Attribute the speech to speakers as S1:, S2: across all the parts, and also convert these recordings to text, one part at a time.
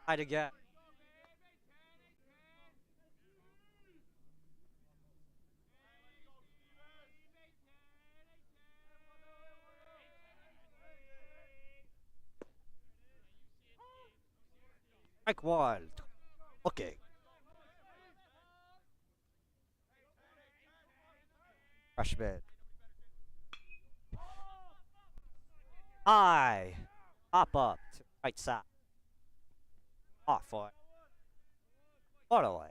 S1: Try to get. Strike one. Looking. Freshman. High. Hop up to right side. Off for it. All the way.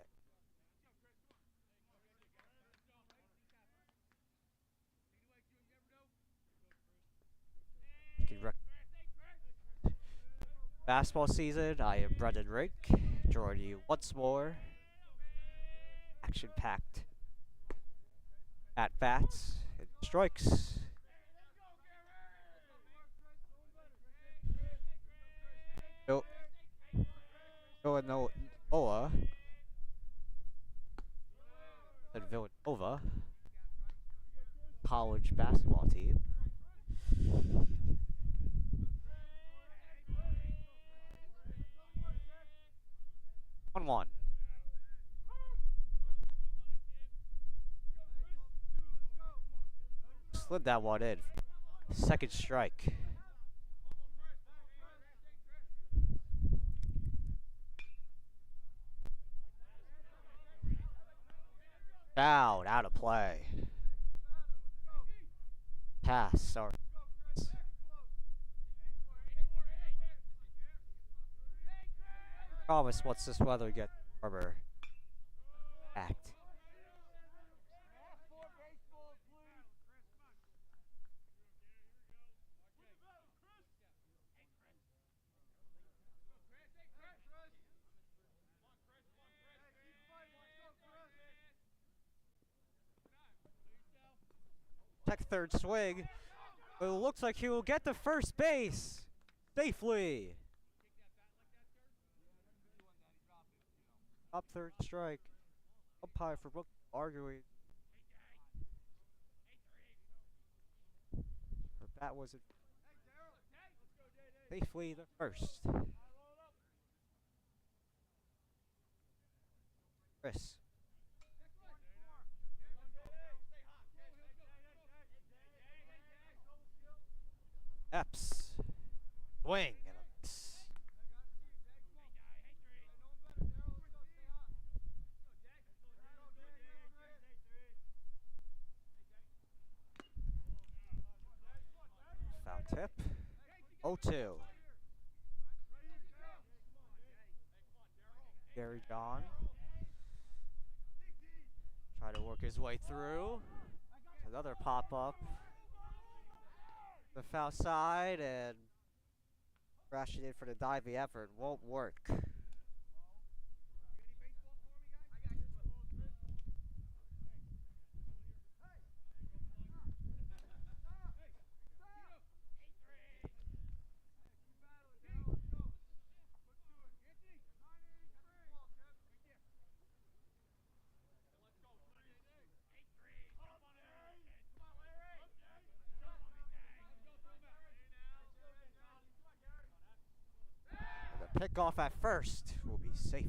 S1: You can basketball season. I am Brendan Rink. Joining you once more. Action packed. At bats and strikes. No. Villanova and Villanova college basketball team. 1-1. Slid that one in. Second strike. Down, out of play. Pass, sorry. Promise once this weather gets warmer. Act. Check third swing. But it looks like he will get to first base safely. Up third strike. Umpire for Brookdale arguing. Her bat wasn't safely the first. Chris. Epps. Swing. And a miss. Foul tip. 0-2. Gary John. Try to work his way through. Another pop up. The foul side and crashing in for the diving effort won't work. Pickoff at first will be safe.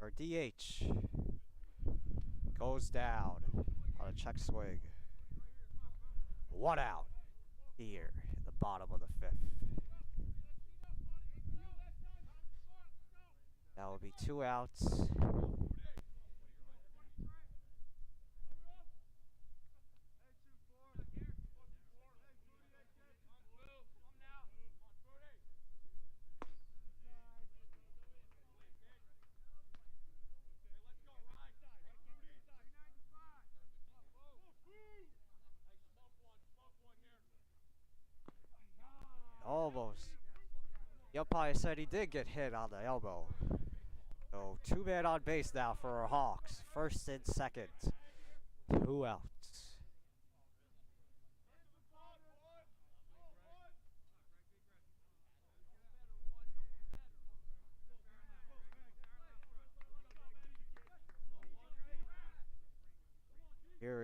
S1: Our DH goes down on a check swing. 1 out here in the bottom of the 5th. That will be 2 outs. Almost. The umpire said he did get hit on the elbow. So 2 men on base now for our Hawks. First and second. 2 outs.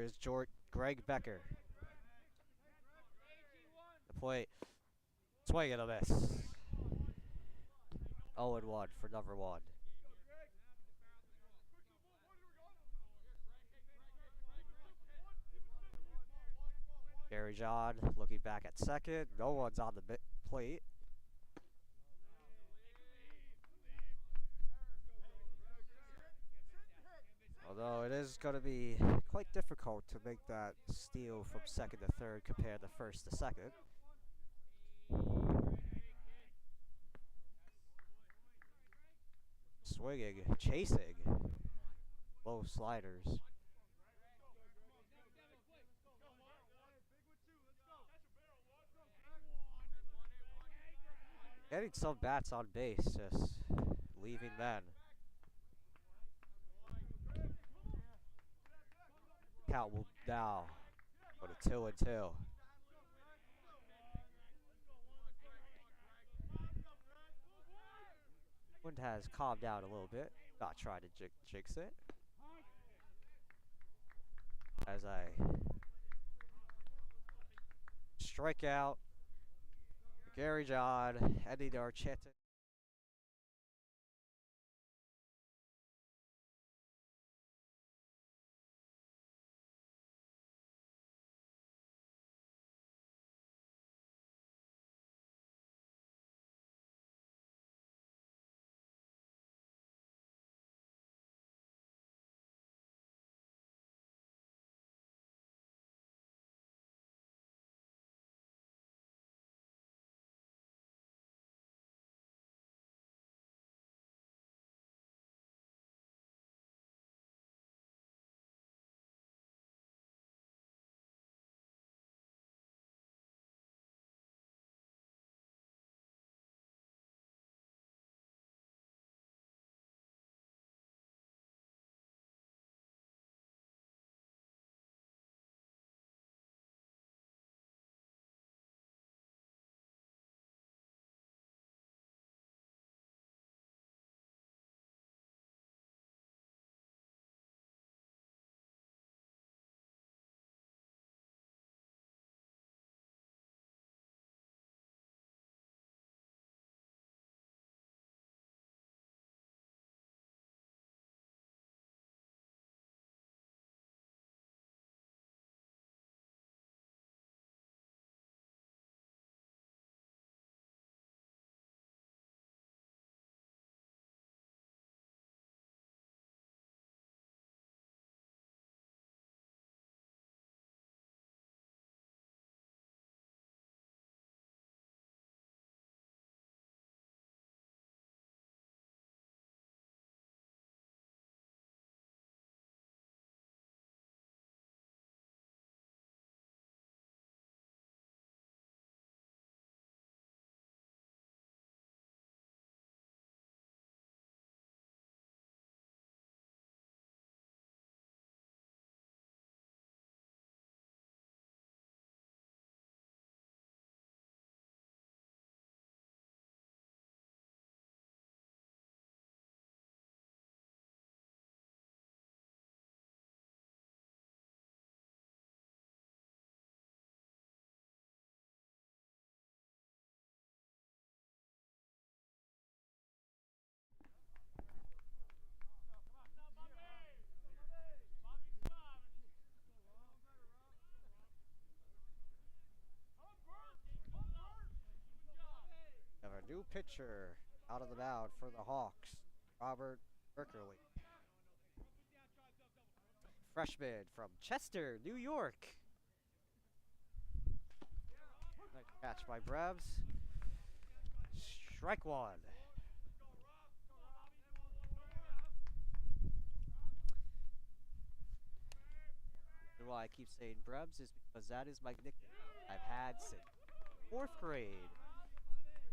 S1: is Greg Becker. The play. Swing and a miss. 0-1 for number 1. Gary John looking back at second. No one's on the plate. Although it is going to be quite difficult to make that steal from second to third compared to first to second. Swinging, chasing. Low sliders. Getting some bats on base, just leaving men. Count will now go to 2-2. Wind has calmed down a little bit. Not trying to jinx it. As I strike out Gary John, Eddie Darchetta. Have a new pitcher out of the mound for the Hawks, Robert Berkerly. Freshman from Chester, New York. Nice catch by Brebs. Strike one. And why I keep saying Brebs is because that is my nickname I've had since 4th grade.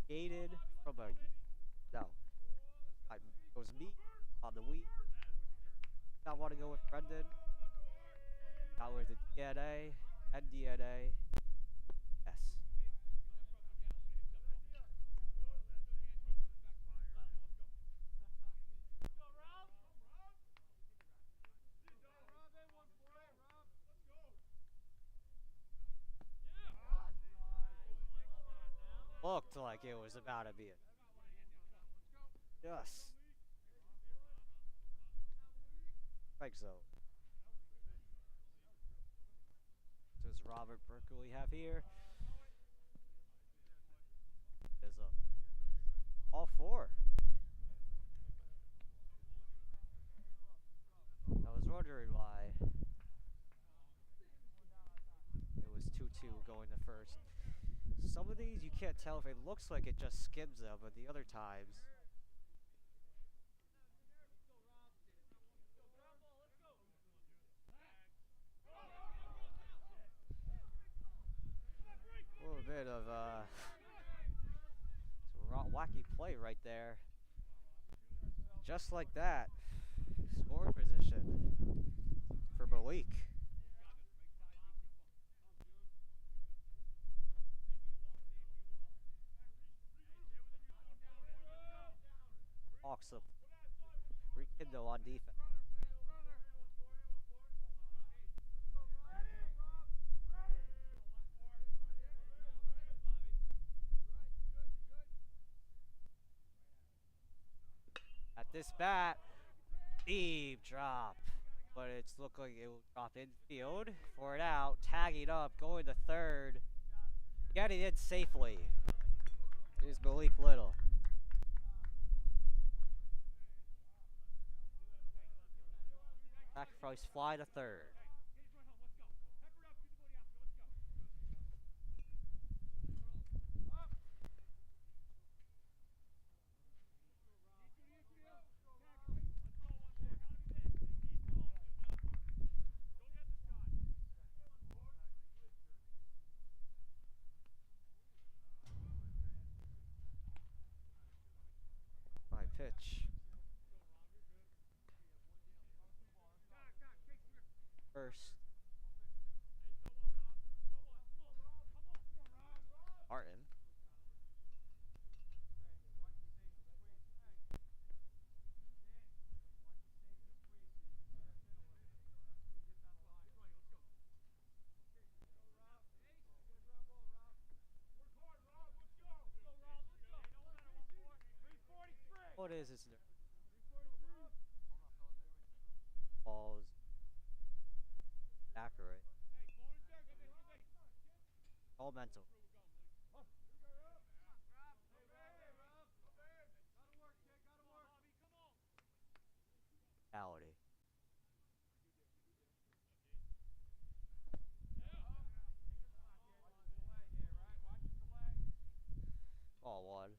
S1: Created from a no. It was me on the Wii. I want to go with Brendan. Got with the DNA and DNA. Yes. like it was about to be a just strike zone. Does Robert Berkeley we have here? Is all four. I was wondering why it was 2-2 going to first. Some of these you can't tell if it looks like it just skims them, but the other times. A little bit of some wacky play right there. Just like that. Scoring position for Malik. Hawks up. Rekindle on defense. At this bat, deep drop. But it's looked like it will drop infield for it out. Tagging up, going to third. Getting in safely is Malik Little. Sacrifice fly to third. My pitch. First. Martin. What is this? Balls. Accurate. All mental. Reality. Ball one.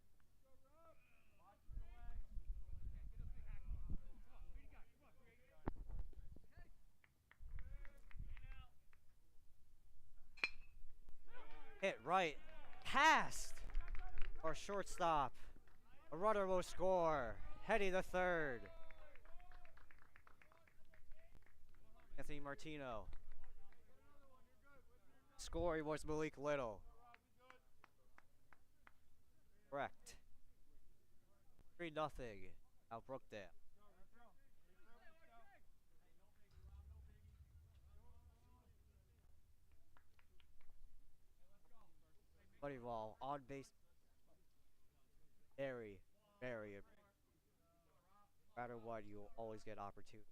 S1: Hit right. Passed. Or shortstop. A runner will score. Heading to third. Anthony Martino. Scoring was Malik Little. Correct. 3-0 out Brookdale. Buddy ball on base. Very, very. No matter what, you will always get opportunity.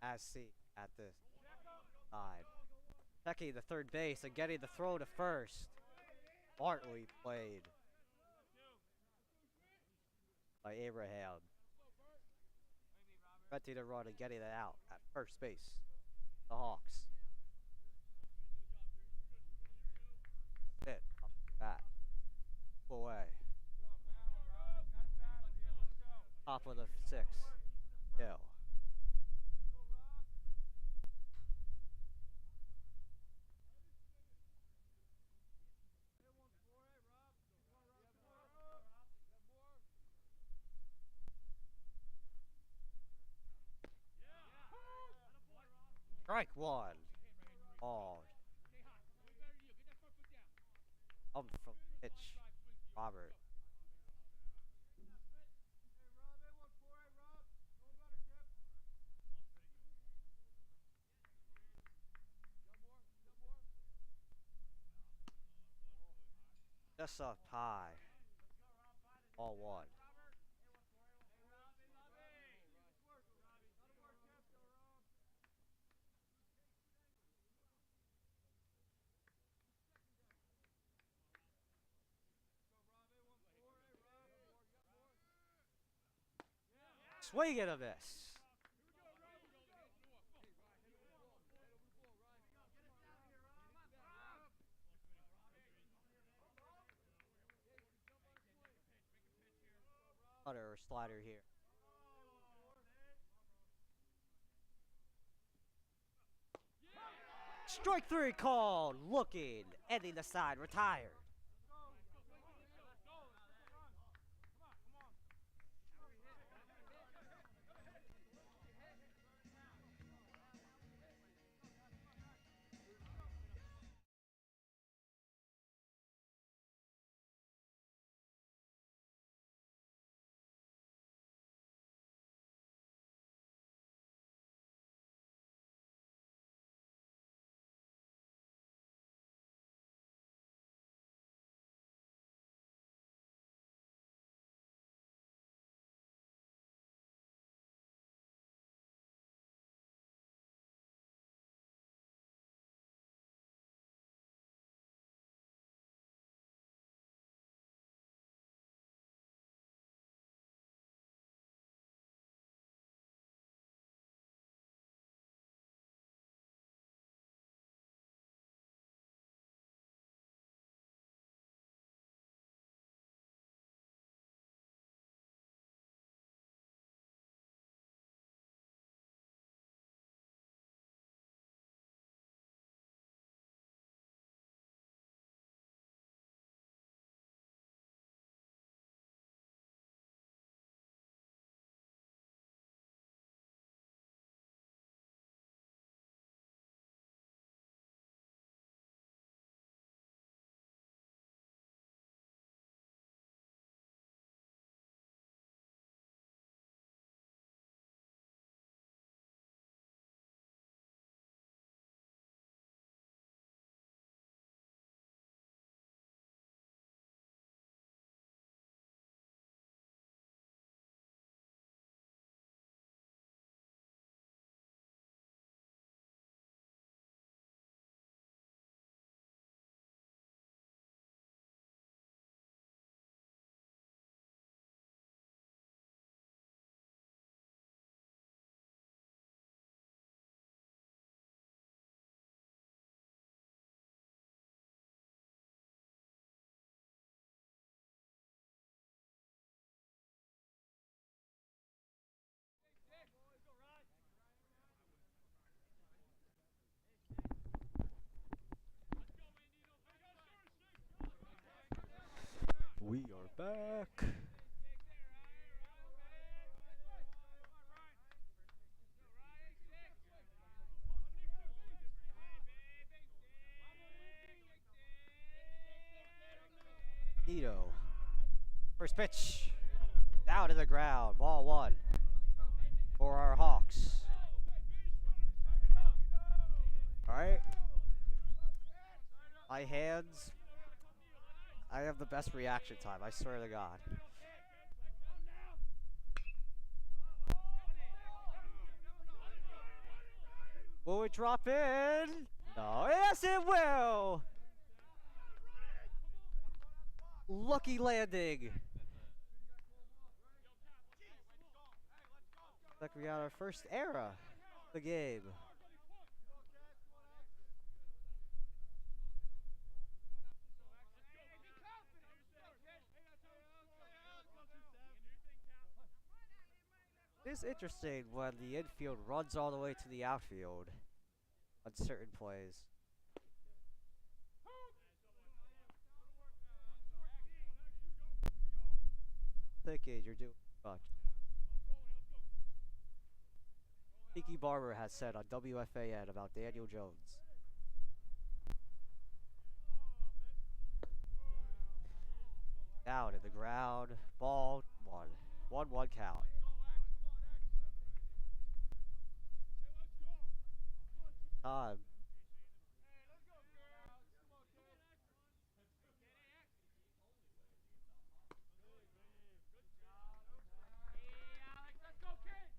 S1: As seen at this side. Checking the third base and getting the throw to first. Smartly played by Abraham. Ready to run and getting it out at first base. The Hawks. Hit up the bat. Away. Top of the sixth. Hill. Strike one. Ball. From pitch. Robert. us up high. All one. Swing and a miss. Cutter or slider here. Strike three called. Looking. Ending the side. Retired. We are back. Ito. First pitch. Down to the ground. Ball one. For our Hawks. Alright. My hands. I have the best reaction time, I swear to God. Will it drop in? No. Yes, it will! Lucky landing. Like we got our first error of the game. It is interesting when the infield runs all the way to the outfield on certain plays. Thinking you're doing much. Tiki Barber has said on WFAN about Daniel Jones. Down in the ground. Ball one. 1-1 count. Time.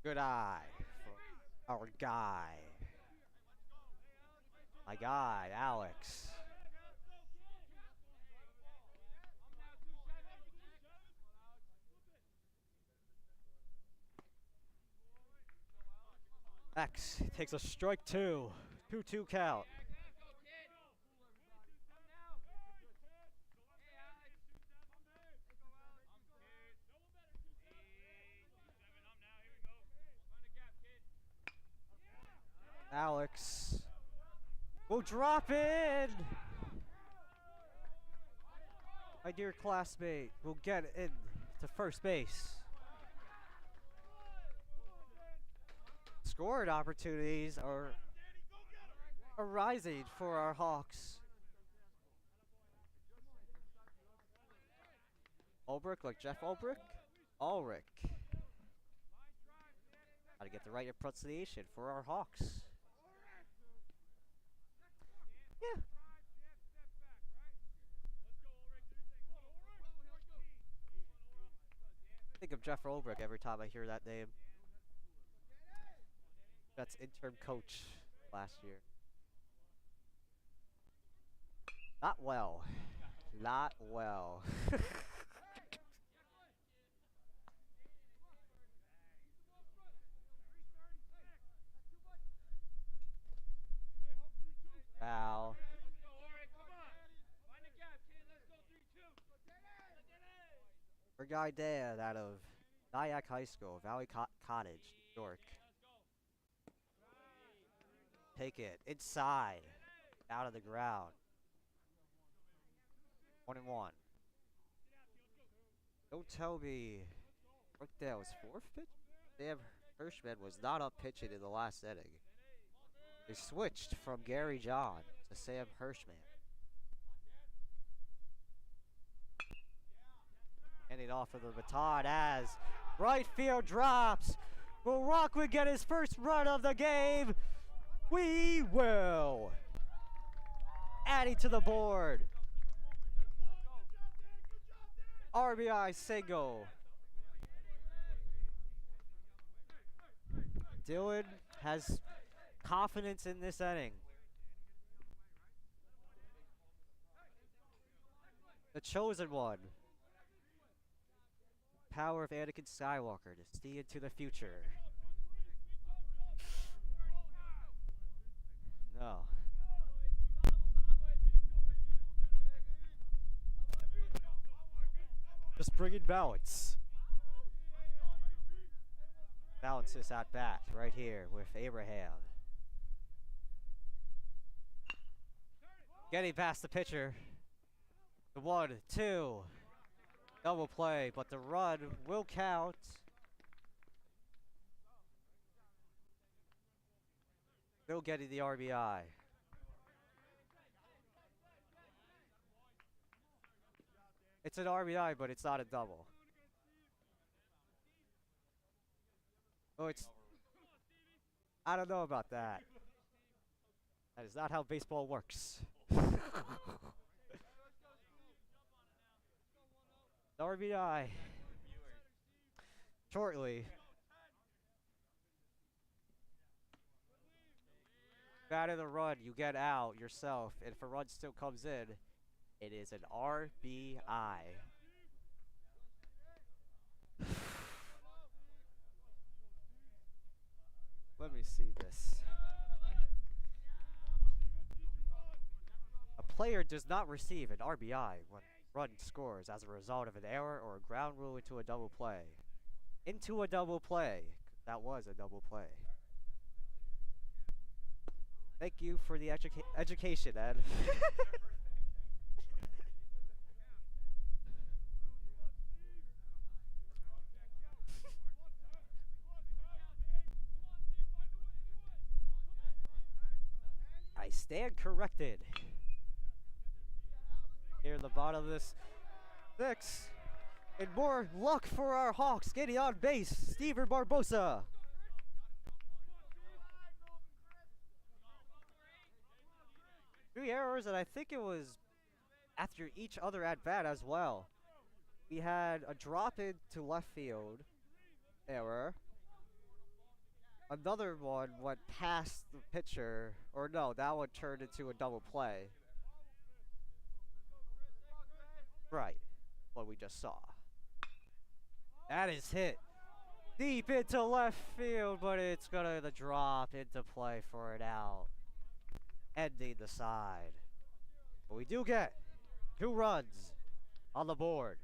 S1: Good eye for our guy. My guy, Alex. X takes a strike two. 2-2 count. Alex will drop in. My dear classmate will get in to first base. Scoring opportunities are arising for our Hawks. Ulbrich, like Jeff Ulbrich? Ulrich. Gotta get the right pronunciation for our Hawks. Yeah. Think of Jeff Ulbrich every time I hear that name. That's interim coach last year. Not well. Not well. Foul. For guy Dan out of Nyack High School, Valley Cottage, New York. Take it inside, out of the ground. 1-1. Don't tell me Brookdale's fourth pitch? Sam Hirschman was not up pitching in the last inning. They switched from Gary John to Sam Hirschman. Handing off of the baton as right field drops. Will Rockwood get his first run of the game? We will. Adding to the board. RBI single. Dylan has confidence in this inning. The chosen one. Power of Anakin Skywalker to see into the future. No. Just bringing balance. Balance this at bat right here with Abraham. Getting past the pitcher. The 1-2. Double play, but the run will count. Still getting the RBI. It's an RBI, but it's not a double. Oh, it's... I don't know about that. That is not how baseball works. RBI. Shortly. Bat in the run, you get out yourself, and if a run still comes in, it is an RBI. Let me see this. A player does not receive an RBI when run scores as a result of an error or a ground rule into a double play. Into a double play. That was a double play. Thank you for the education, Ed. I stand corrected. Here at the bottom of this 6. And more luck for our Hawks getting on base. Steven Barbosa. Three errors, and I think it was after each other at bat as well. We had a drop into left field error. Another one went past the pitcher, or no, that one turned into a double play. Right, what we just saw. That is hit deep into left field, but it's gonna drop into play for an out, ending the side. But we do get 2 runs on the board.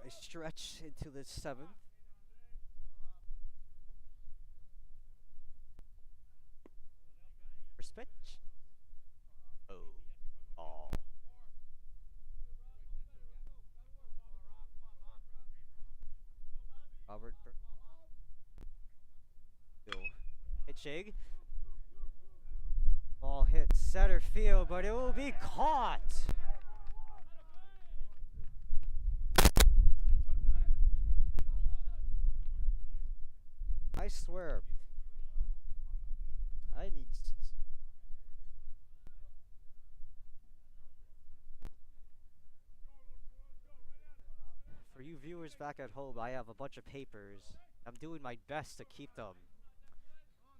S1: I stretch into the 7th. First pitch. Oh. Oh. Robert still pitching. Ball hits center field, but it will be caught. I swear. I need. For you viewers back at home, I have a bunch of papers. I'm doing my best to keep them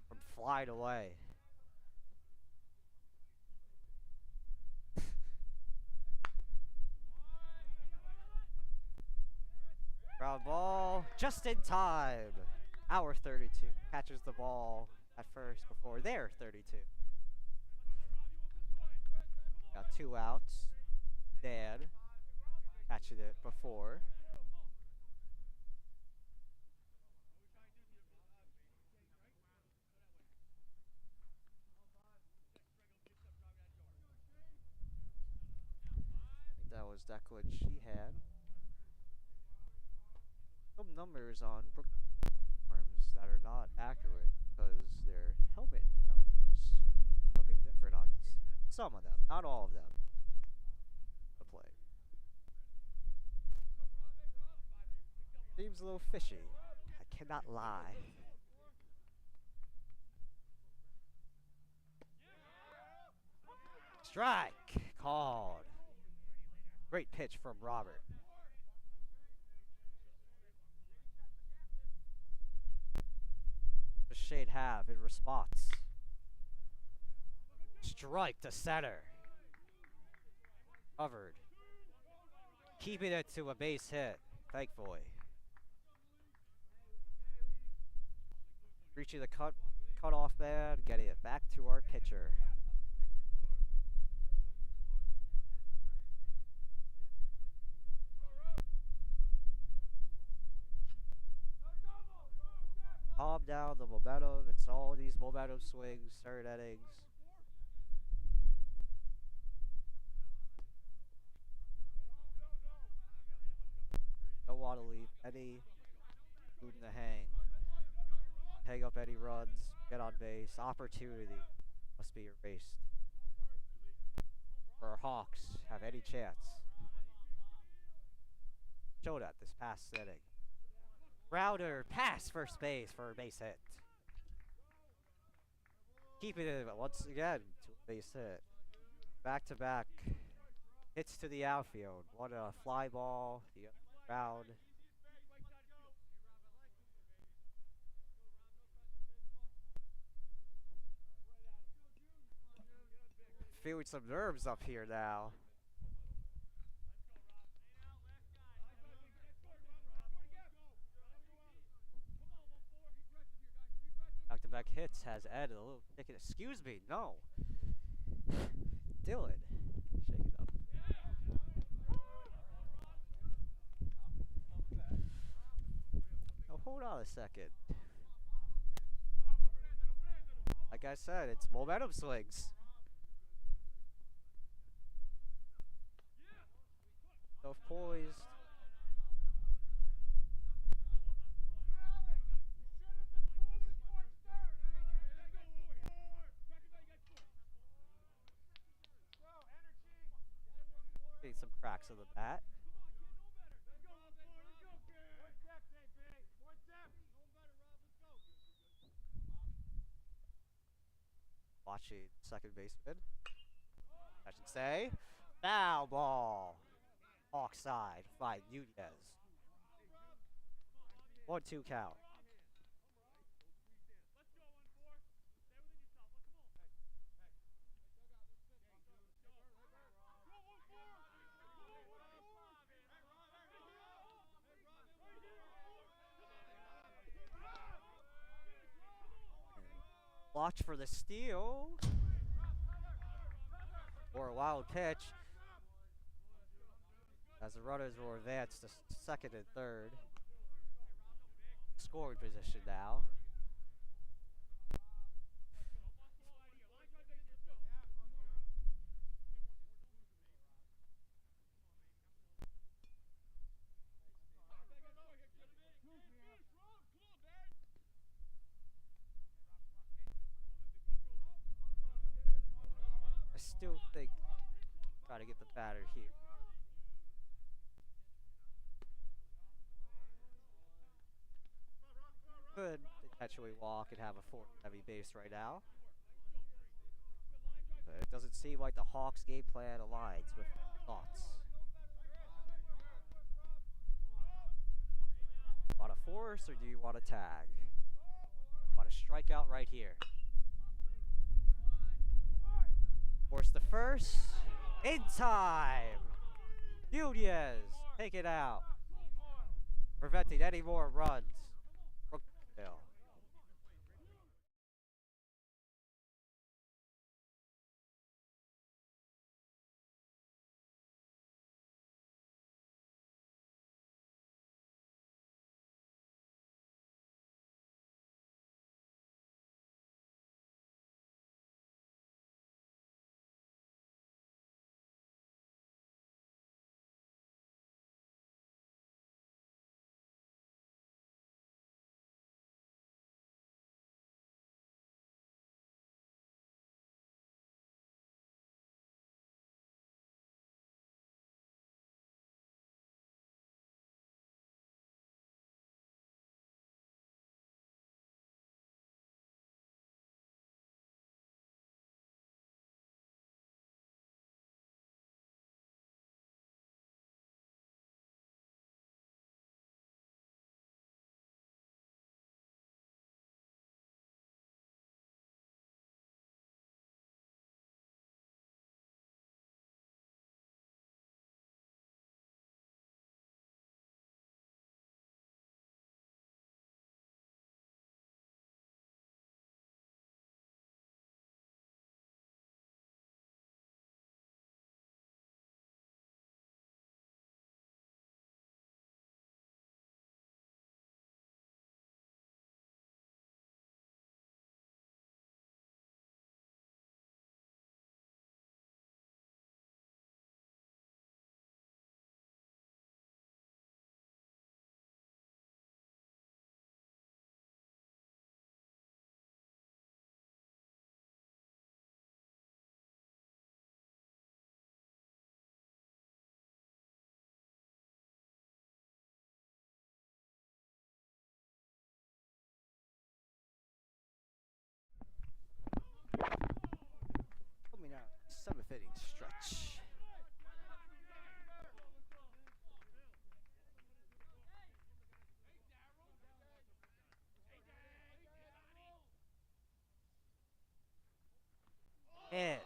S1: from flying away. Ground ball, just in time. Our 32 catches the ball at first before their 32. Got 2 outs. Dan catching it before. I think that was Declan Sheehan. Some numbers on Brookdale arms that are not accurate because they're helmet numbers. Something different on some of them, not all of them. The play seems a little fishy. I cannot lie. Strike called. Great pitch from Robert. The Shade have in response. Strike to center. Covered. Keeping it to a base hit, thankfully. Reaching the cutoff man, getting it back to our pitcher. calm down the momentum. It's all these momentum swings, third innings. Don't want to leave any food in the hang up any runs, get on base. Opportunity must be erased for our Hawks have any chance. Showed that this past inning. Router pass first base for a base hit. Keeping it once again to a base hit. Back to back hits to the outfield. One a fly ball, the other round. Feeling some nerves up here now. Back-to-back hits has added a little ticket. Excuse me, no. Dylan, shake it up. Now hold on a second. Like I said, it's momentum swings. So poised. Getting some cracks on the bat. Watching second baseman. I should say. Foul ball. Hawk side. By Nunez. 1-2 count. Watch for the steal. Or a wild pitch. As the runners will advance to second and third. Scoring position now. I still think try to get the batter here. Could potentially walk and have a fourth heavy base right now. But it doesn't seem like the Hawks' game plan aligns with thoughts. Want to force or do you want to tag? Want to strike out right here. Force the first. In time. Nunez take it out. Preventing any more runs. Brookdale. Fitting stretch. Hit.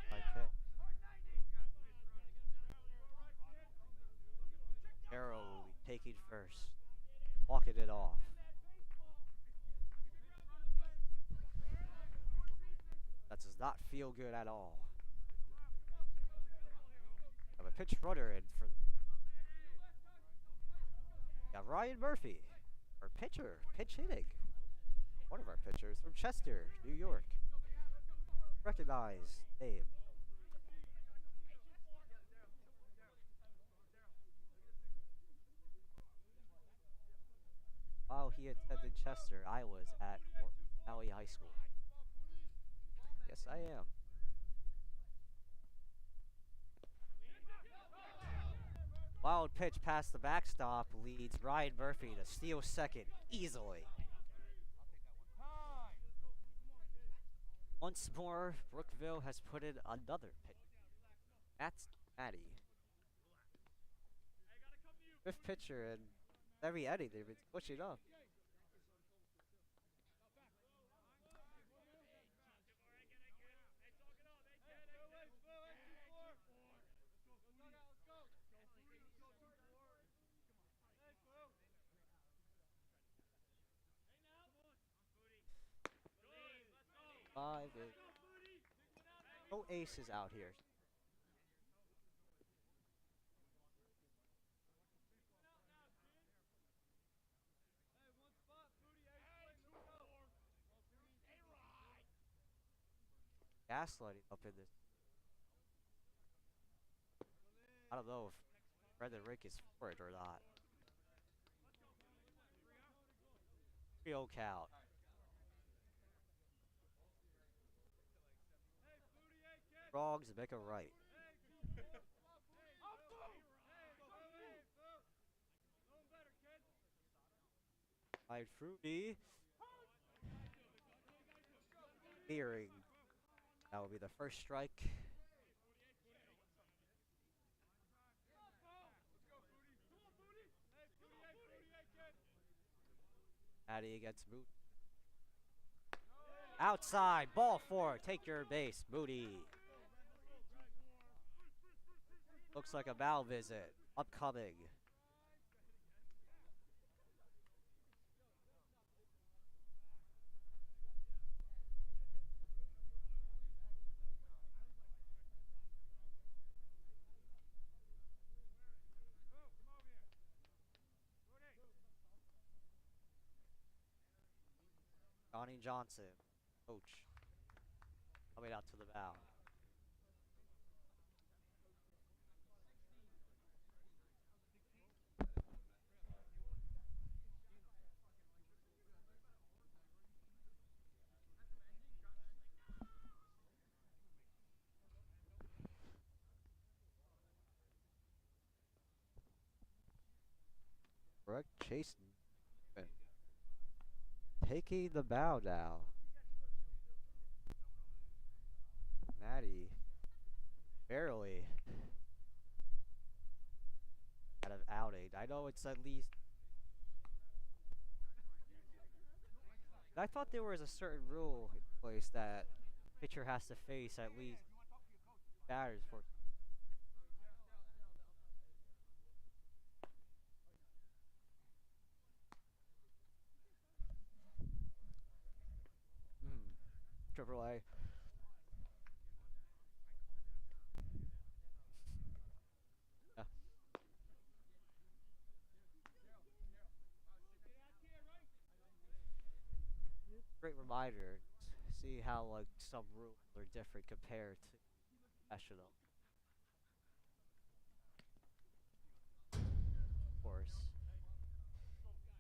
S1: High pitch. Arrow will be taking first. Walking it off. That does not feel good at all. Have a pitch runner in for got Ryan Murphy, our pitcher, pitch hitting. One of our pitchers from Chester, New York. Recognized name. While he attended Chester, I was at Warren Valley High School. Yes, I am. Wild pitch past the backstop leads Ryan Murphy to steal second easily. Once more, Brookville has put in another pitch. That's Maddie. Fifth pitcher, and every inning they've been pushing up. Five. No aces out here. Gaslighting up in this. I don't know if Brendan Rick is for it or not. 3-0 count. Wrongs make a right. Right, Fruity. Hearing. That will be the first strike. Addy against Moody. Outside, ball four. Take your base, Moody. Looks like a bow visit. Upcoming. Johnny Johnson, coach, coming out to the bow. Brooke chasing. Taking the bow now. Maddie barely out of outing. I know it's at least. I thought there was a certain rule in place that pitcher has to face at least batters for. Triple A. Yeah. Great reminder. See how like some rules are different compared to professional. Of course,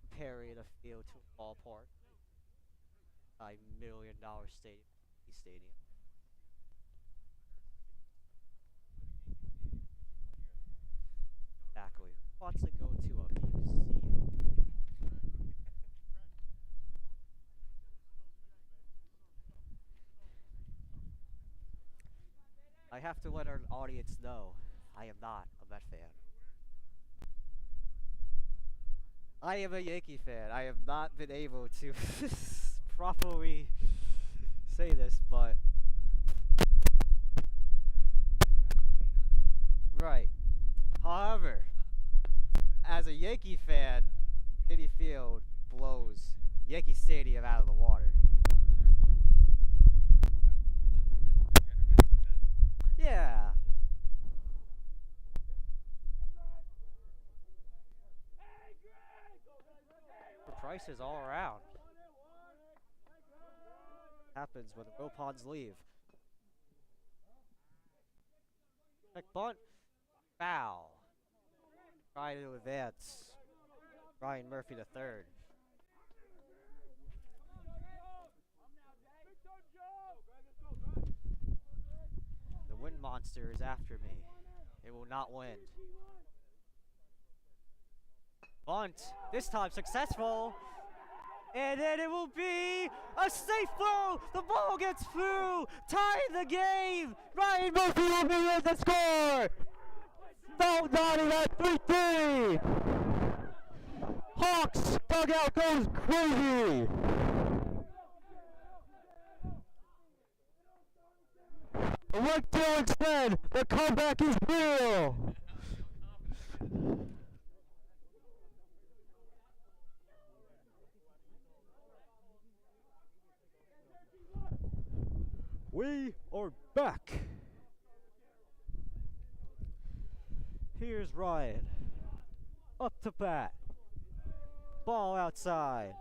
S1: comparing a field to a ballpark, $5 million stadium. Exactly. Who wants to go to a museum? I have to let our audience know I am not a Met fan. I am a Yankee fan. I have not been able to properly say this, but right. However, as a Yankee fan, Citi Field blows Yankee Stadium out of the water. Yeah, the prices all around. Happens when the Ropons leave. Like bunt, foul. Trying to advance. Ryan Murphy the third. The wind monster is after me. It will not win. Bunt, this time successful. And then it will be a safe throw. The ball gets through. Tying the game. Ryan Murphy will be in the score. Foul nodding at 3-3. Hawks dugout goes crazy. Like Dylan said, the comeback is real. We are back. Here's Ryan. Up to bat. Ball outside.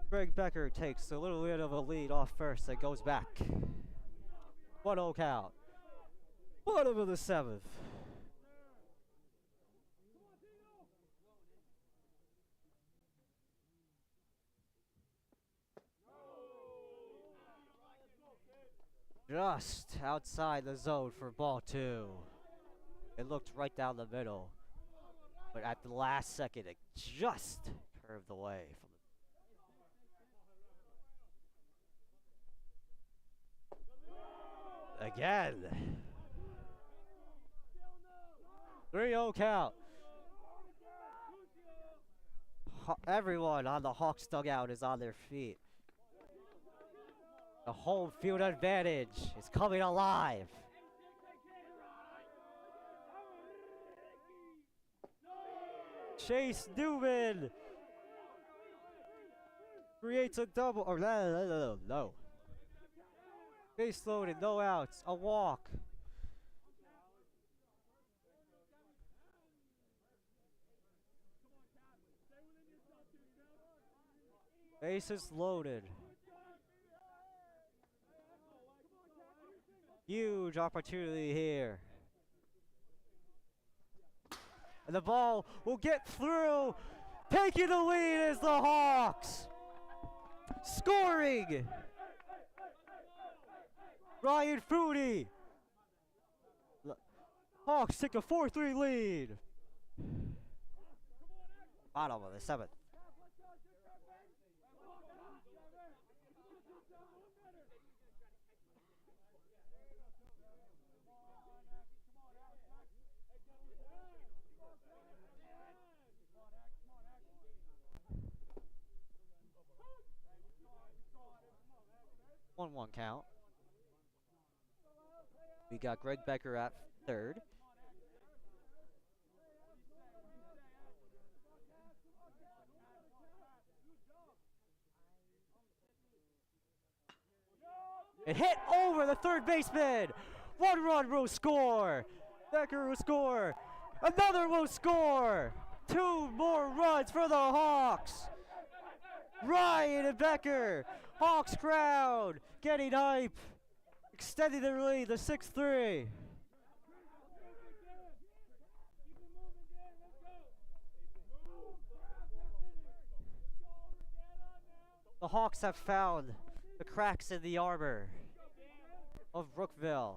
S1: Greg Becker takes a little bit of a lead off first and goes back. 1-0 count. Bottom of the seventh. Just outside the zone for ball two. It looked right down the middle. But at the last second, it just curved away from the... Again. 3-0 count. Everyone on the Hawks dugout is on their feet. The home field advantage is coming alive. Chase Newman creates a double. Or no. Base loaded, no outs, a walk. Bases loaded. Huge opportunity here. And the ball will get through. Taking the lead is the Hawks. Scoring. Ryan Fruity. Hawks take a 4-3 lead. Bottom of the seventh. One count. We got Greg Becker at third. It hit over the third baseman. 1 run will score. Becker will score. Another will score. 2 more runs for the Hawks. Ryan and Becker. Hawks crowd getting hype. Extending their lead to 6-3. The Hawks have found the cracks in the armor of Brookdale.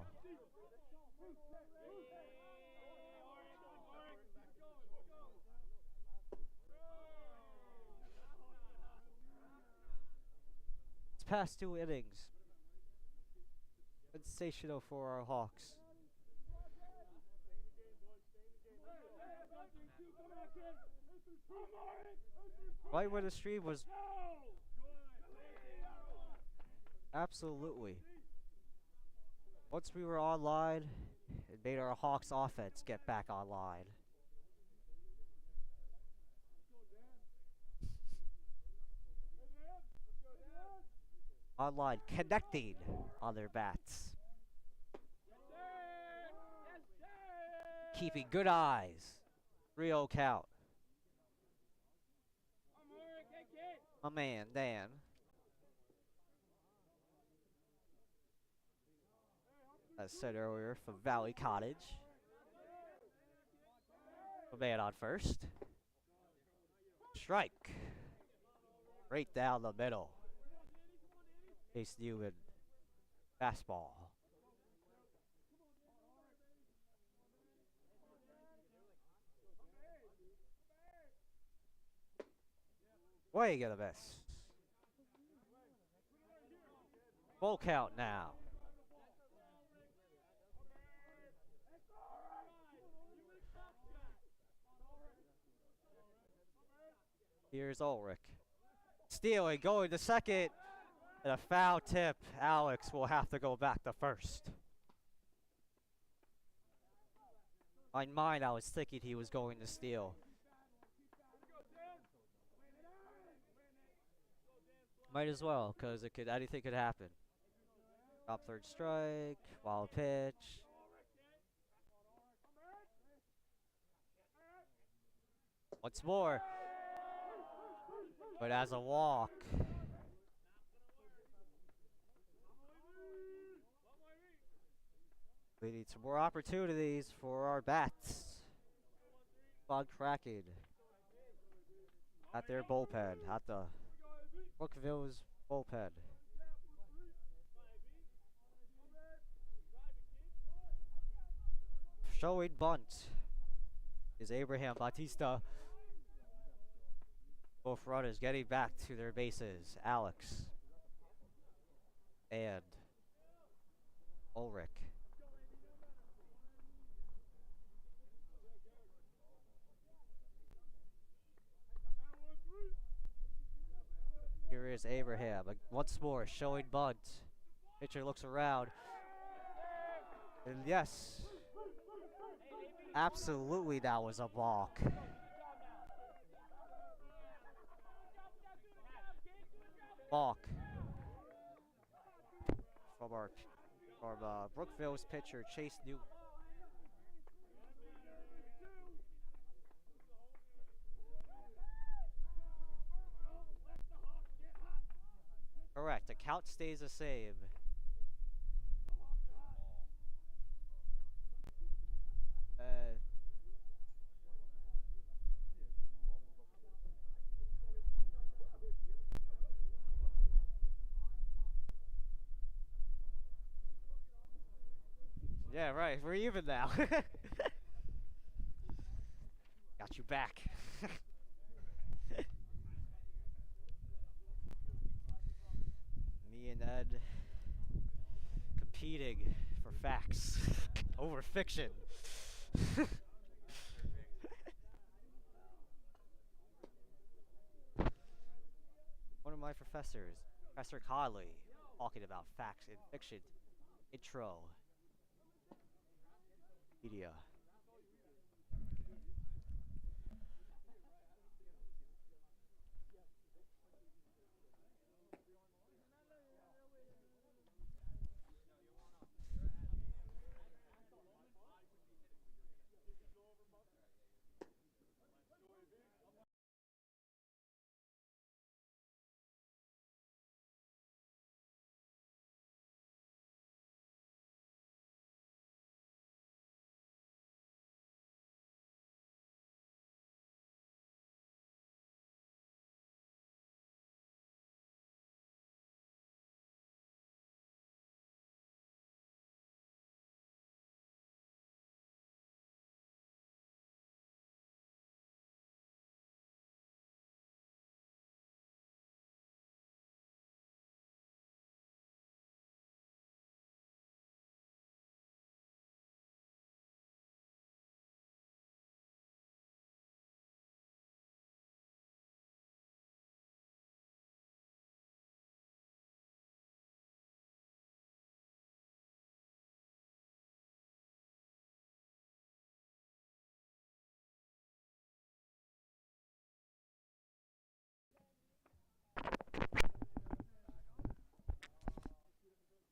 S1: It's past 2 innings. Sensational for our Hawks. Right where the stream was. Absolutely. Once we were online, it made our Hawks offense get back online. Online connecting on their bats. Keeping good eyes. 3-0 count. My man, Dan. As said earlier, from Valley Cottage. My man on first. Strike. Right down the middle. Chase Newman. Fastball. Way you gonna miss. Full count now. Here's Ulrich. Stealing, going to second. And a foul tip. Alex will have to go back to first. On mine, I was thinking he was going to steal. Might as well, because anything could happen. Top third strike, wild pitch. Once more. But as a walk. We need some more opportunities for our bats. On cracking. At their bullpen. At the Brookville's bullpen. Showing bunt is Abraham Batista. Both runners getting back to their bases. Alex and Ulrich. Here is Abraham once more showing bunt. Pitcher looks around. And yes, absolutely that was a balk. Balk from Brookville's pitcher Chase Newton. Correct. The count stays the same. Yeah, right. We're even now. Got you back. Me and Ed competing for facts over fiction. One of my professors, Professor Conley, talking about facts and fiction. Intro. Media.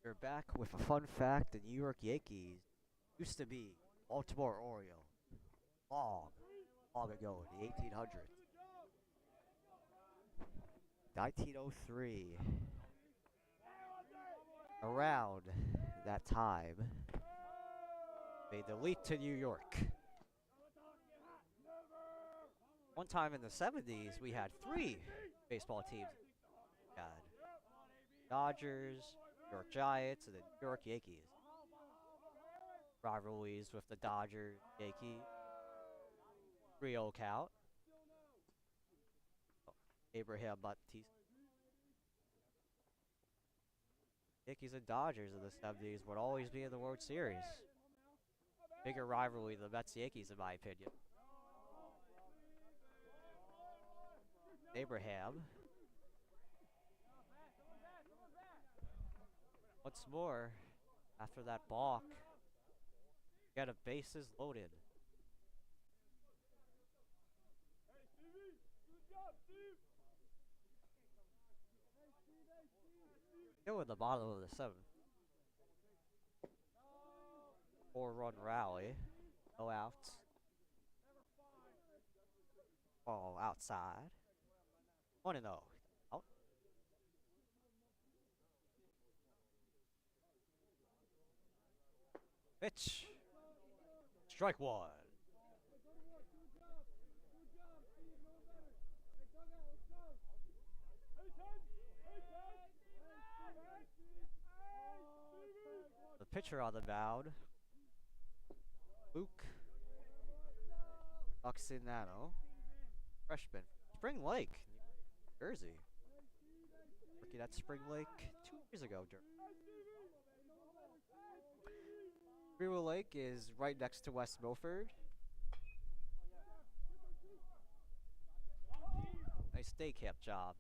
S1: We're back with a fun fact. The New York Yankees used to be Baltimore Orioles long, long ago in the 1800s. 1903. Around that time, made the leap to New York. One time in the 70s, we had three baseball teams. We had Dodgers, New York Giants, and the New York Yankees. Rivalries with the Dodgers, Yankees. 3-0 count. Abraham Bautista. Yankees and Dodgers in the 70s would always be in the World Series. Bigger rivalry than the Mets Yankees, in my opinion. Abraham. Once more, after that balk, got a bases loaded. Still in the bottom of the seventh. 4-run rally. No outs. Ball outside. 1-0. Out. Pitch. Strike one. The pitcher on the mound, Luke Oxinano, freshman, Spring Lake, New Jersey. Working at Spring Lake 2 years ago. Spring Lake is right next to West Milford. Nice day camp job.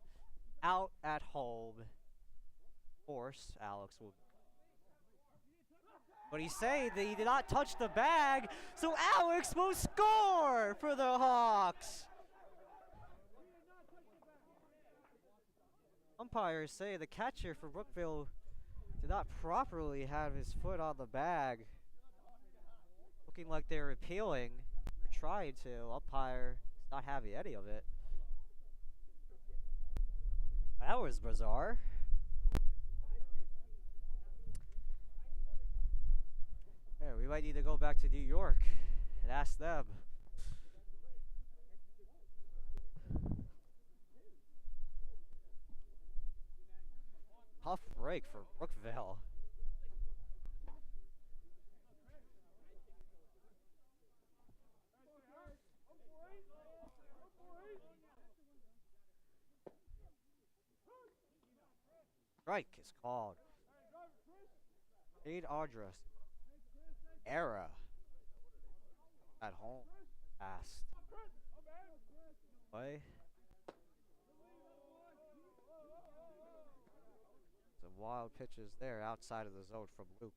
S1: Out at home. Of course, Alex will. But he's saying that he did not touch the bag, so Alex will score for the Hawks. Umpires say the catcher for Brookdale did not properly have his foot on the bag. Looking like they're appealing, or trying to. Umpire is not having any of it. That was bizarre. Yeah, we might need to go back to New York and ask them. Tough break for Brookdale. Strike is called. Aid Address. Era. At home. Fast. Play. Some wild pitches there outside of the zone from Luke.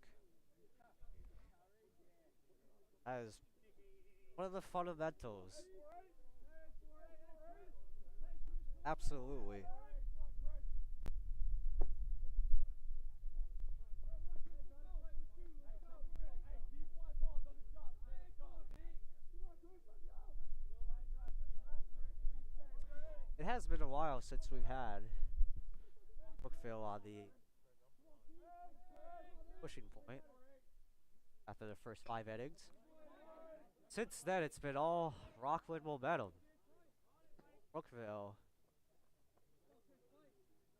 S1: That is one of the fundamentals. Absolutely. It has been a while since we've had Brookdale on the pushing point after the first 5 innings. Since then, it's been all Rockland momentum. Brookdale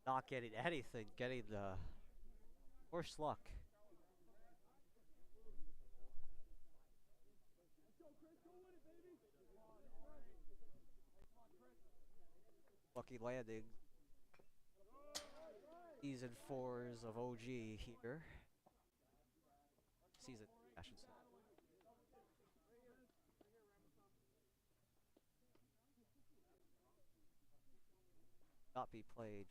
S1: not getting anything, getting the worst luck. Lucky landing. Season 4s of OG here. Season, I should say. Not be played.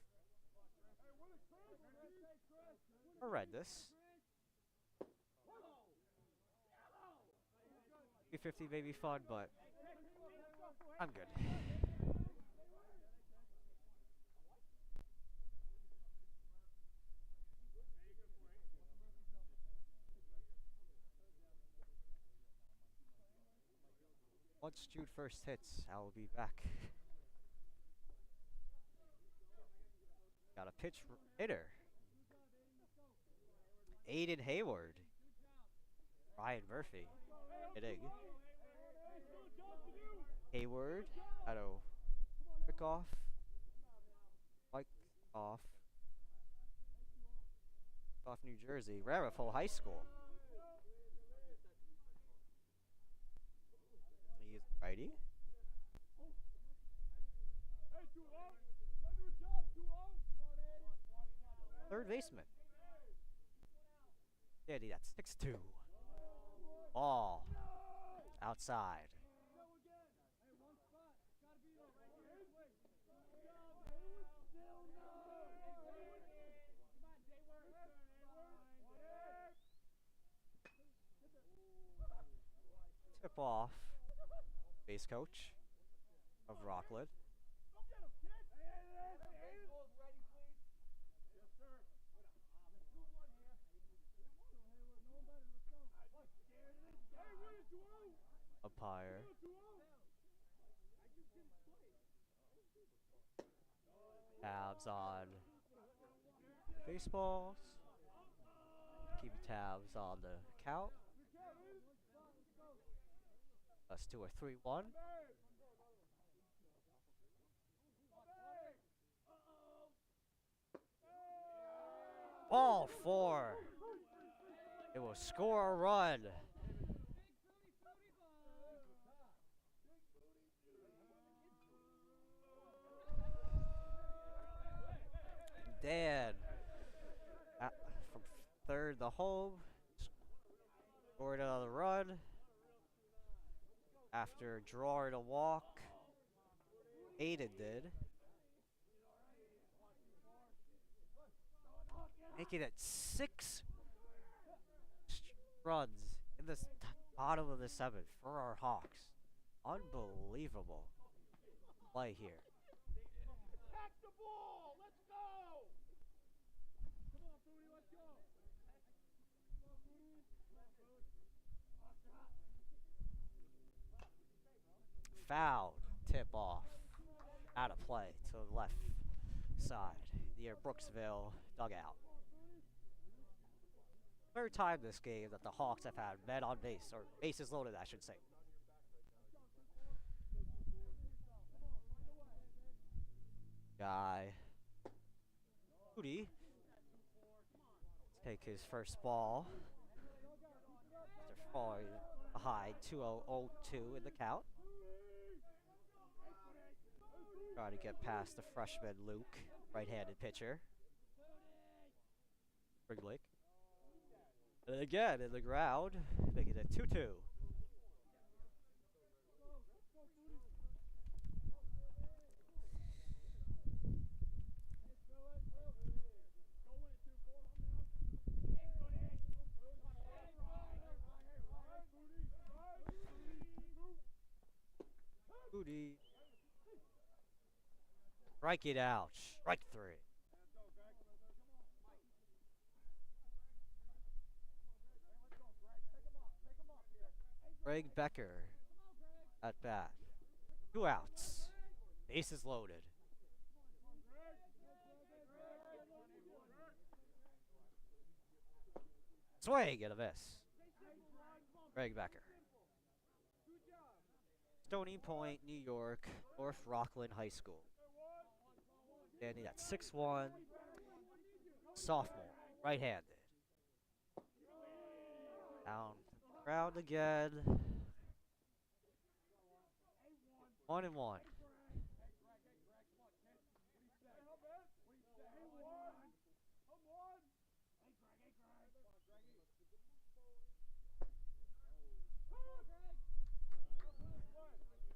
S1: Horrendous. 50 may be fun, but I'm good. Once Jude first hits, I will be back. Got a hitter. Aiden Hayward. Ryan Murphy hitting. Hayward had a pick off. Mike off. Off New Jersey. Ramapo High School. He's righty. Third baseman. Danny, that's 6-2. Ball. Outside. Tip off. Base coach of Rockland. Umpire. Tabs on baseballs. Keep tabs on the count. Let's do a 3-1. Ball 4. It will score a run. Dan from third to home scored another run after drawing a walk. Aiden did, making it 6 runs in the bottom of the 7th for our Hawks. Unbelievable play here. Foul, tip off, out of play to the left side near Brooksville dugout. Third time this game that the Hawks have had men on base, or bases loaded, I should say. Guy, Moody, take his first ball after falling behind 2-0-0-2 in the count. Trying to get past the freshman Luke, right-handed pitcher. Brigblick. And again in the ground, making it 2-2. Moody. Strike it out. Strike 3. Greg Becker at bat. 2 outs. Bases loaded. Swing and a miss. Greg Becker. Stony Point, New York, North Rockland High School. Danny, that's 6'1", sophomore, right-handed. Down ground again. 1-1.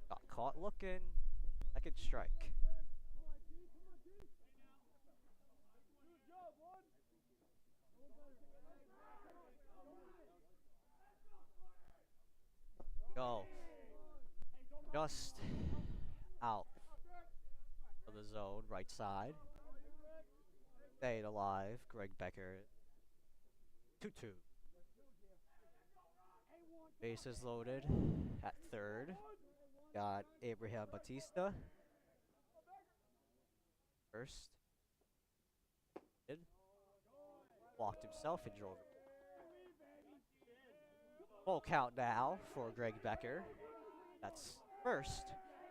S1: Got caught looking. Second strike. Go. Just out of the zone, right side. Staying alive, Greg Becker. 2-2. Bases loaded at third. Got Abraham Batista first. In. Walked himself and drove. Full count now for Greg Becker. That's first.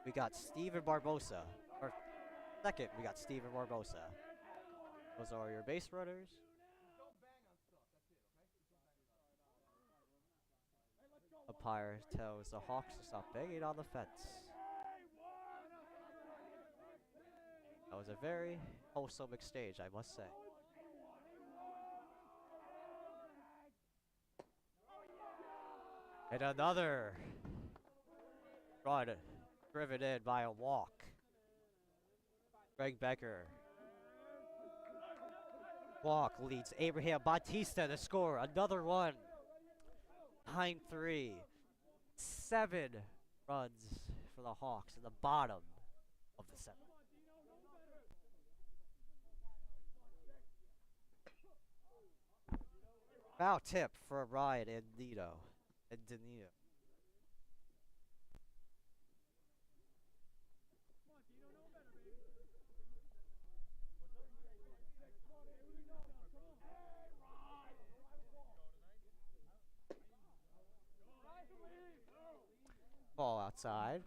S1: We got Steven Barbosa. Or second, we got Steven Barbosa. Those are your base runners. Umpire tells the Hawks to stop banging on the fence. That was a very wholesome exchange, I must say. And another run driven in by a walk. Greg Becker. Walk leads Abraham Batista to score another one. 9-3. 7 runs for the Hawks in the bottom of the 7th. Foul tip for Ryan and Nito. And Danilo. Ball outside.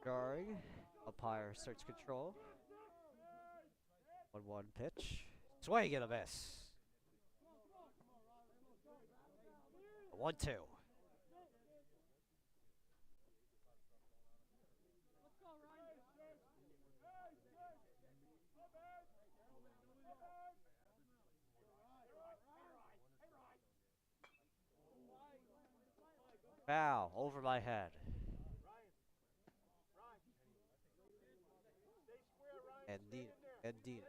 S1: Jarring. Umpire starts control. 1-1 pitch. Swing and a miss. 1-2. Foul over my head. And Nito. And Nito.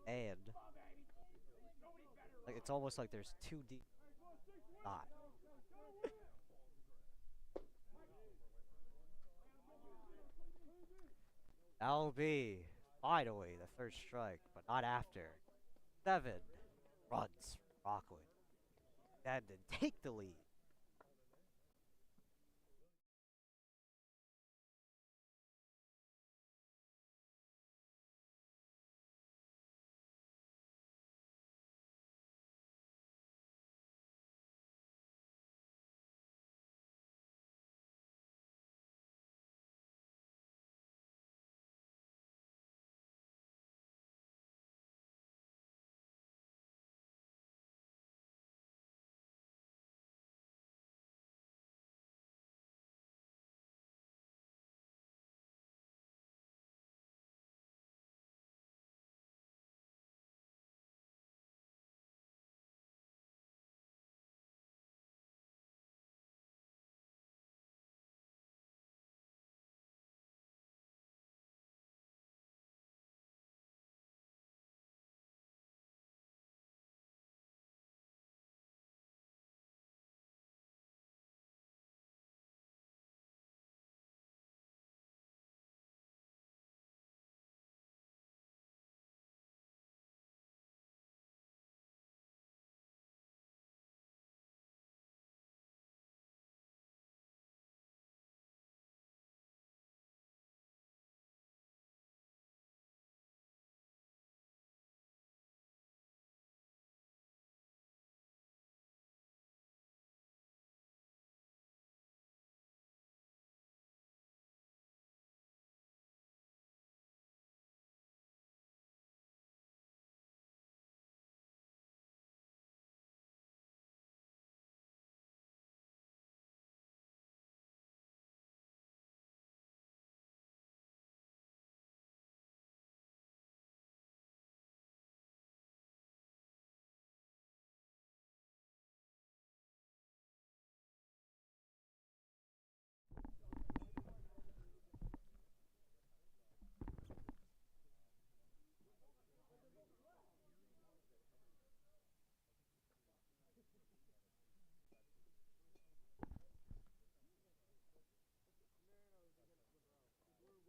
S1: And like it's almost like there's 2 deep. Not. That'll be finally the third strike, but not after. 7 runs for Rockwood. And then take the lead.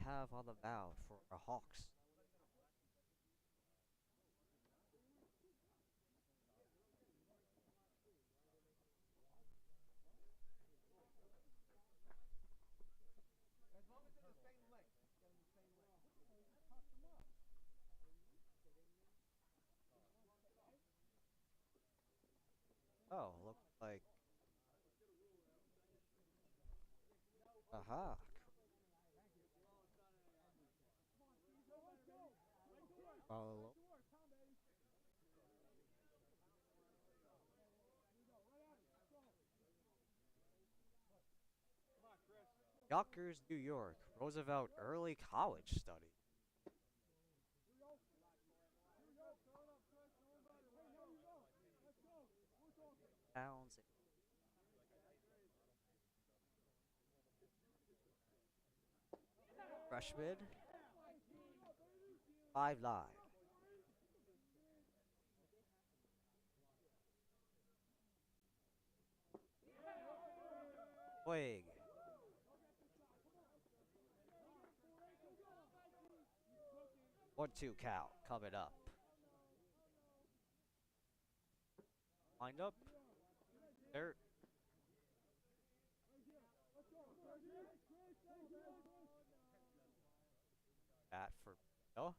S1: have on the mound for our Hawks? Oh, looks like aha. Follow. Yonkers, New York. Roosevelt early college study. Towns. Freshman. 5'9". Wing. 1-2 count coming up. Wind up. Dirt. Bat for no.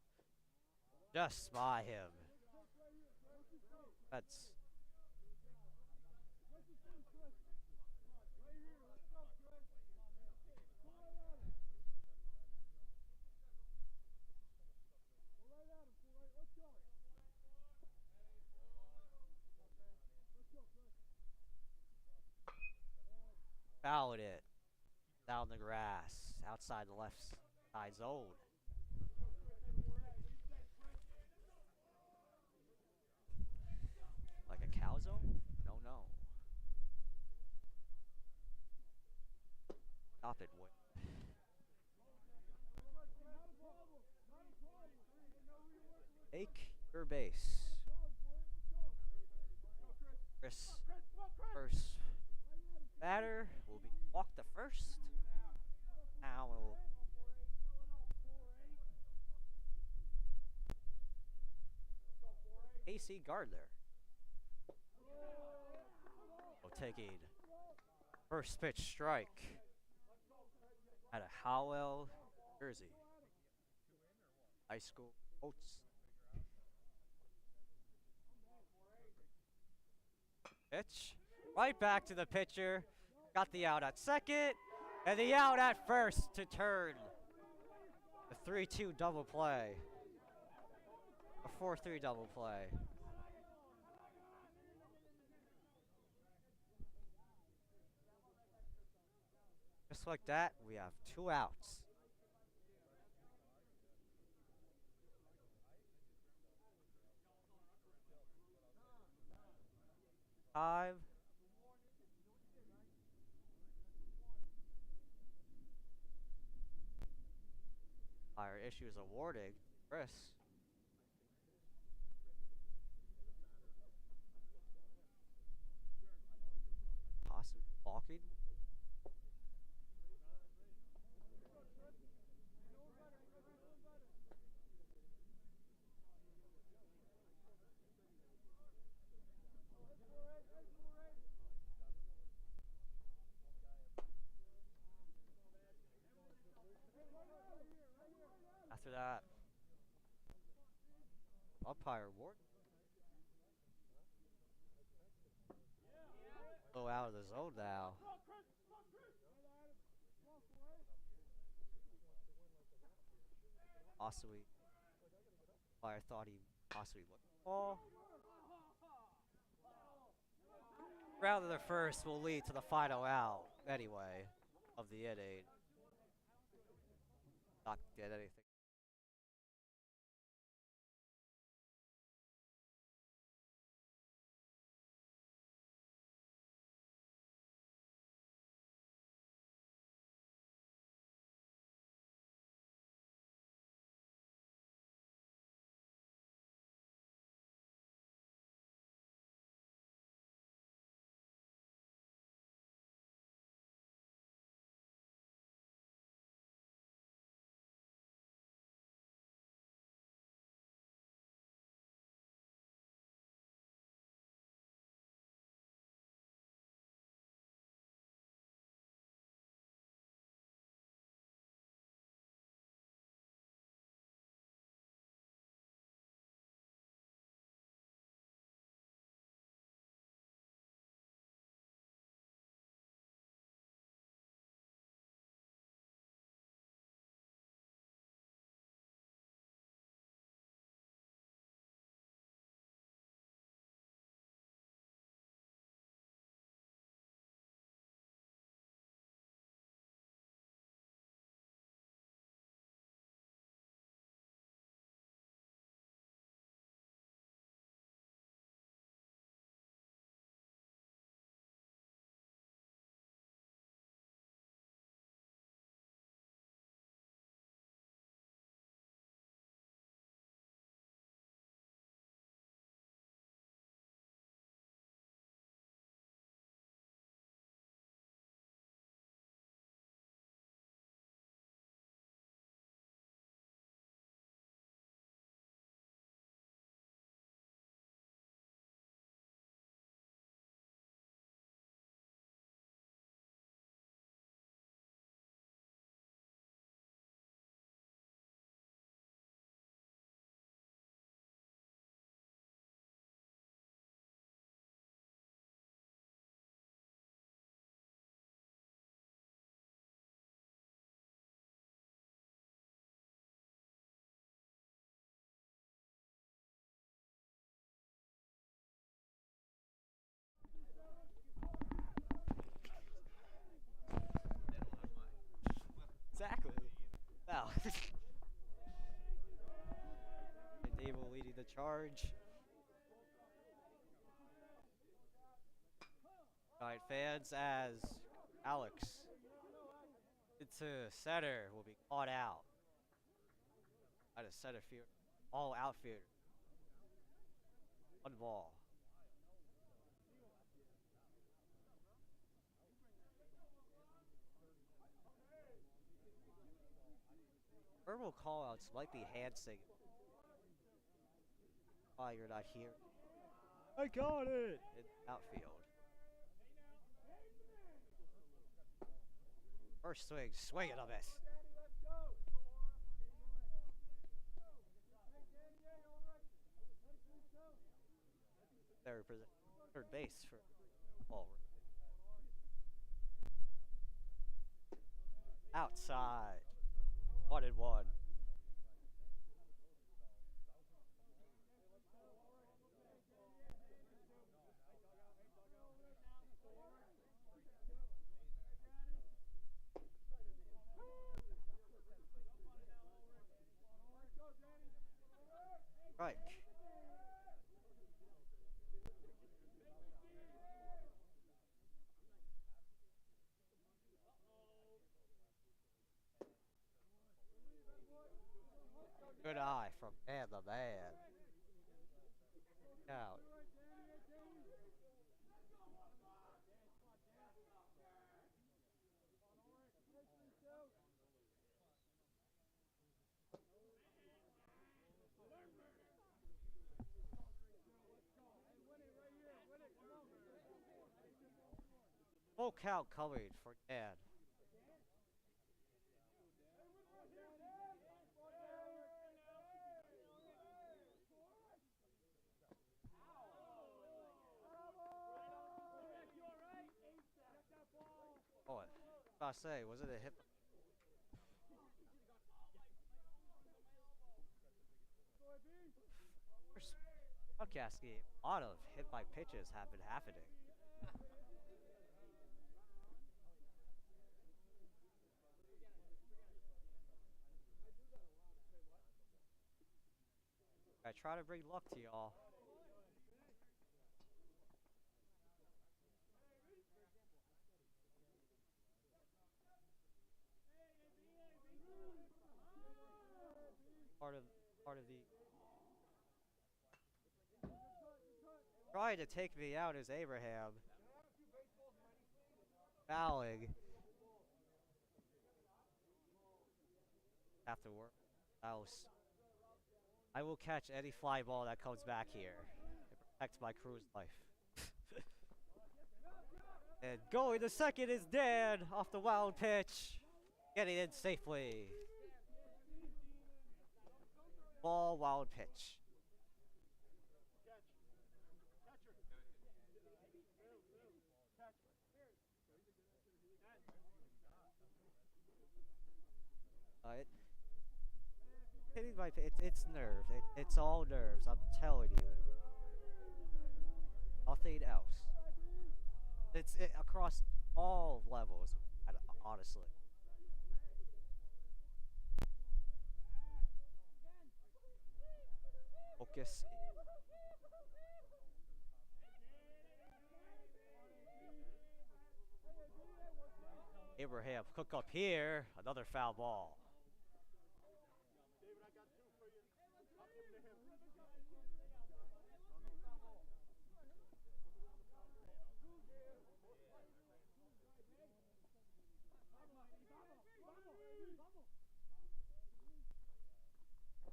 S1: Just by him. That's fouled it. Down the grass. Outside the left side zone. Like a cow zone? No, no. Stop it, Wood. Take your base. Chris, first batter will be walk the first. Now will Casey Gardner. Taking first pitch strike out of Howell, Jersey. High school Oats. Pitch. Right back to the pitcher. Got the out at second. And the out at first to turn the 3-2 double play. A 4-3 double play. Just like that, we have 2 outs. Five. Fire issues a warning. Chris. Possibly balking. After that, umpire Ward. Go out of the zone now. Possibly, umpire thought he possibly looked at the ball. Round of the first will lead to the final out anyway of the inning. Not get anything. And Dable leading the charge. Alright, fans, as Alex into center will be caught out. At a center field. All outfield. One ball. Verbal callouts might be hand signals. Why you're not here. I got it! In outfield. First swing, swing and a miss. Third base for ball. Outside. 1-1. Strike. Good eye from man the man. Out. Full count coming for Dan. Oh, I was about to say, was it a hit? First podcast game, a lot of hit by pitches have been happening. I try to bring luck to y'all. Part of the trying to take me out is Abraham. Fouling. Have to work. House. I will catch any fly ball that comes back here. It protects my crew's life. And going to second is Dan off the wild pitch. Getting in safely. Ball, wild pitch. Hitting my it's nerves. It's all nerves. I'm telling you. Nothing else. It's across all levels. Honestly. Focus. Abraham cook up here. Another foul ball.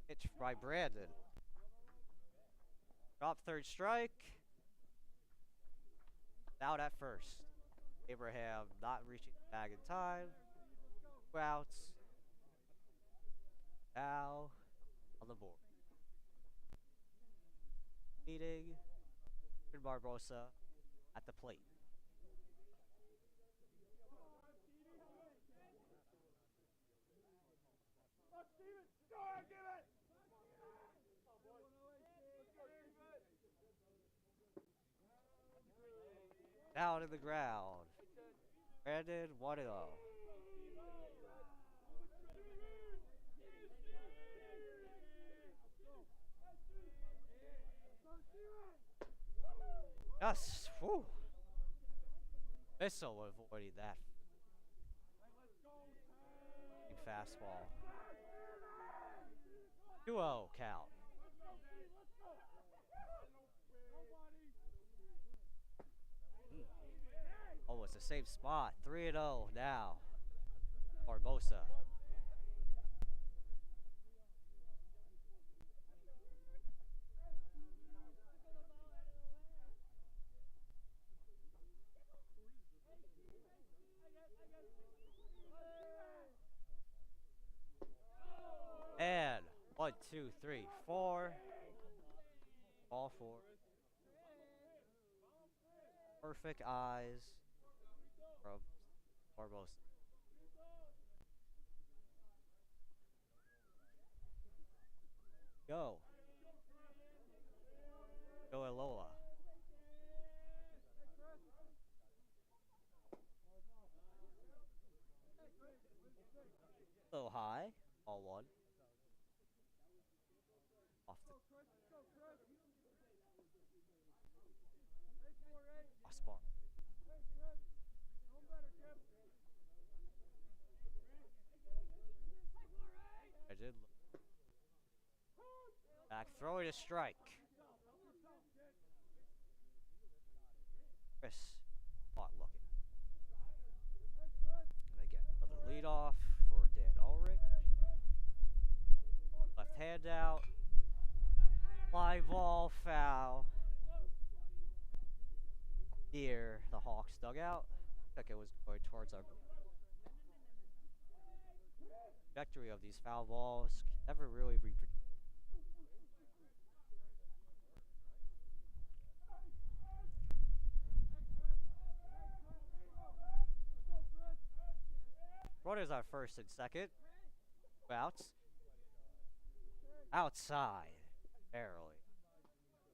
S1: Pitch by Brandon. Drop third strike. Out at first. Abraham not reaching the bag in time. 2 outs. Now on the board. Meeting Barbosa at the plate. Down in the ground. Brandon 1-0. Yes. Whew. Missile avoiding that fastball. 2-0 count. Almost the same spot. 3-0 now. Barbosa. And 1, 2, 3, 4. All four. Perfect eyes from Barbosa. Go. Go Alola. A little high. All one. Off the crossbar. I did look. Back throwing a strike. Chris Pot looking. And again, another leadoff for Dan Ulrich. Left hand out. Fly ball foul. Near the Hawks dugout. I think it was going towards our trajectory of these foul balls. Never really be predicted. Runners on first and second. Outs. Outside. Barely.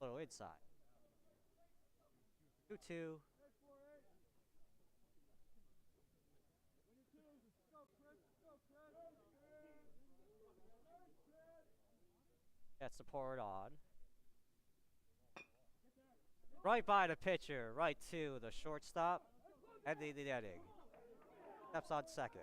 S1: A little inside. 2-2. Gets the pour it on. Right by the pitcher. Right to the shortstop. Ending the inning. Steps on second.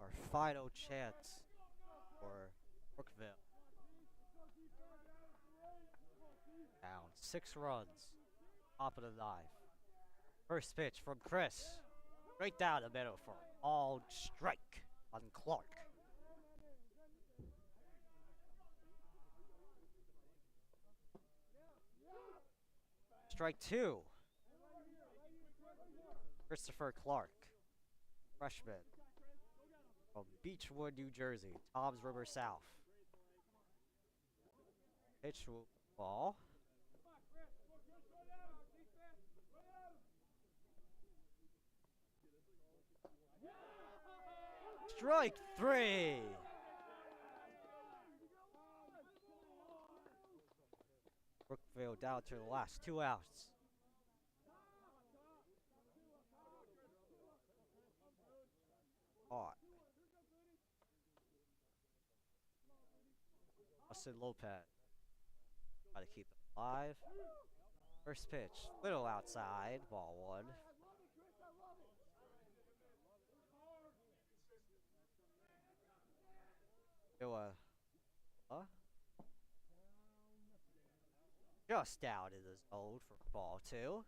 S1: Our final chance for Brookdale. Down 6 runs. Top of the ninth. First pitch from Chris. Straight down the middle for all strike on Clark. Strike two. Christopher Clark, freshman from Beechwood, New Jersey, Toms River South. Pitch ball. Strike three. Brookdale down to the last 2 outs. Caught. Austin Lopez. Try to keep it alive. First pitch, little outside, ball one. Just down in the zone for ball two.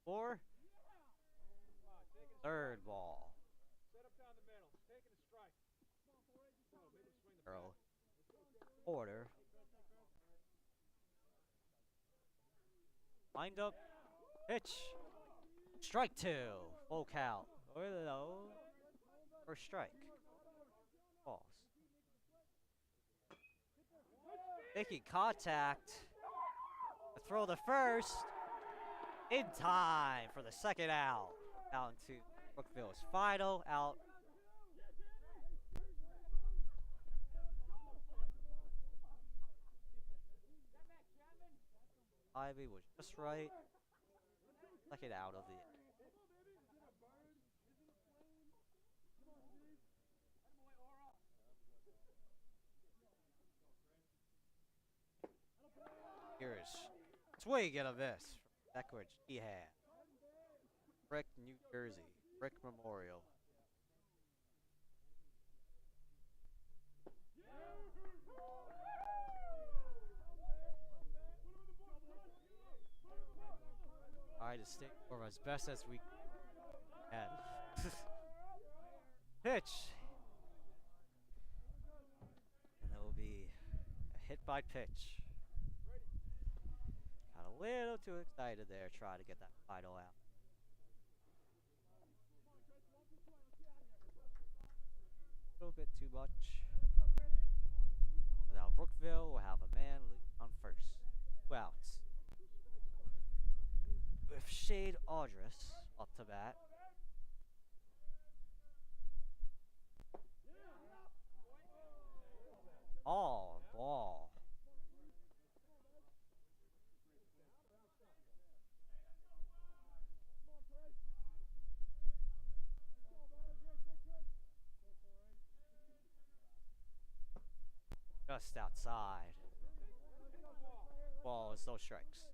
S1: Four. Third ball. Earl. Order. Wind up. Pitch. Strike two. Full count. Or no. Or strike. Balls. Making contact. A throw the first. In time for the second out. Down to Brookdale's final out. Ivy was just right. Second out of the inning. Here's swing and a miss from Eckridge Ehan. Brick, New Jersey. Brick Memorial. Try to stay for as best as we can. Pitch. And that will be a hit by pitch. Got a little too excited there trying to get that final out. A little bit too much. Now Brookdale will have a man on first. 2 outs. With Shade Audress up to bat. All ball. Just outside. Ball is no strikes.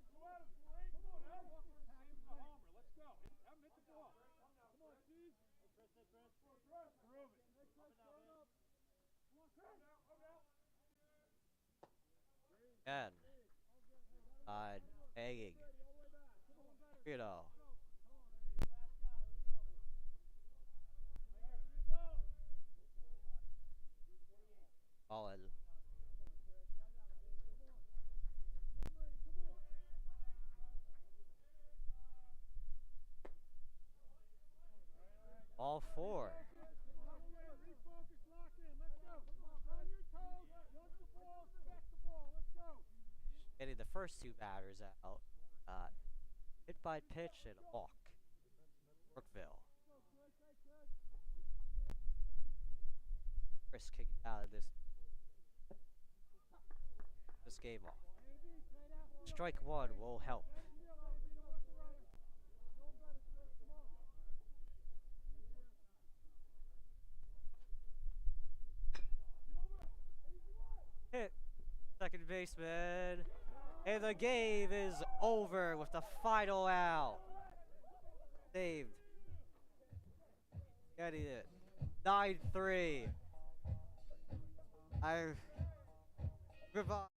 S1: Again. Hanging. You know. All in. All four. Getting the first 2 batters out. Hit by pitch and a walk. Brookdale. Chris kicking out of this game off. Strike one will help. Hit. Second baseman. And the game is over with the final out. Saved. Getting it. 9-3. I revive.